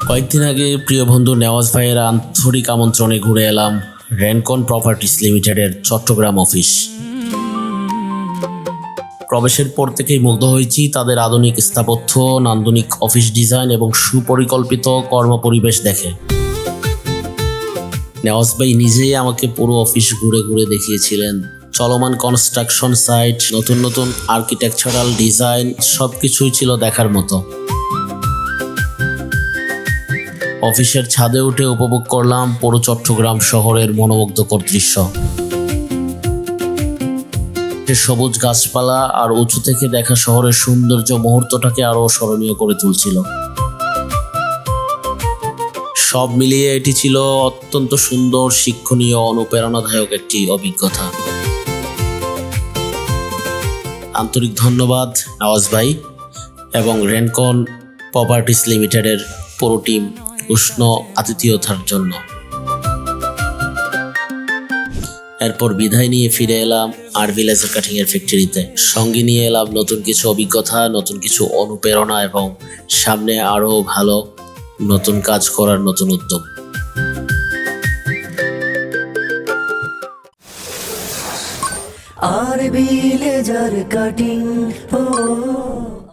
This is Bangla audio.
কয়েকদিন আগে প্রিয় বন্ধু নেওয়াজ ভাইয়ের আন্তরিক আমন্ত্রণে ঘুরে এলাম রেনকন প্রপার্টিস লিমিটেডের চট্টগ্রাম অফিস। প্রবেশের পর থেকেই মুগ্ধ হয়েছি তাদের আধুনিক স্থাপত্য, নান্দনিক অফিস ডিজাইন এবং সুপরিকল্পিত কর্মপরিবেশ দেখে। নেওয়াজ ভাই নিজেই আমাকে পুরো অফিস ঘুরে ঘুরে দেখিয়েছিলেন। চলমান কনস্ট্রাকশন সাইট, নতুন নতুন আর্কিটেকচারাল ডিজাইন, সবকিছুই ছিল দেখার মতো। অফিসের ছাদে উঠে উপভোগ করলাম পুরো চট্টগ্রাম শহরের মনোমুগ্ধকর দৃশ্য। সবুজ গাছপালা আর উঁচু থেকে দেখা শহরের সৌন্দর্য মুহূর্তটাকে আরো স্মরণীয় করে তুলছিল। সব মিলিয়ে এটি ছিল অত্যন্ত সুন্দর, শিক্ষণীয়, অনুপ্রেরণাদায়ক একটি অভিজ্ঞতা। আন্তরিক ধন্যবাদ নওয়াজ ভাই এবং রেনকন প্রপার্টিস লিমিটেডের পুরো টিম উষ্ণ আতিথেয়তার জন্য। এরপর বিদায় নিয়ে ফিরে এলাম আরভি লেজার কাটিং এর ফ্যাক্টরিতে। সঙ্গে নিয়ে এলাম নতুন কিছু অভিজ্ঞতা, নতুন কিছু অনুপ্রেরণা এবং সামনে আরো ভালো নতুন কাজ করার নতুন উদ্যম। RV laser cutting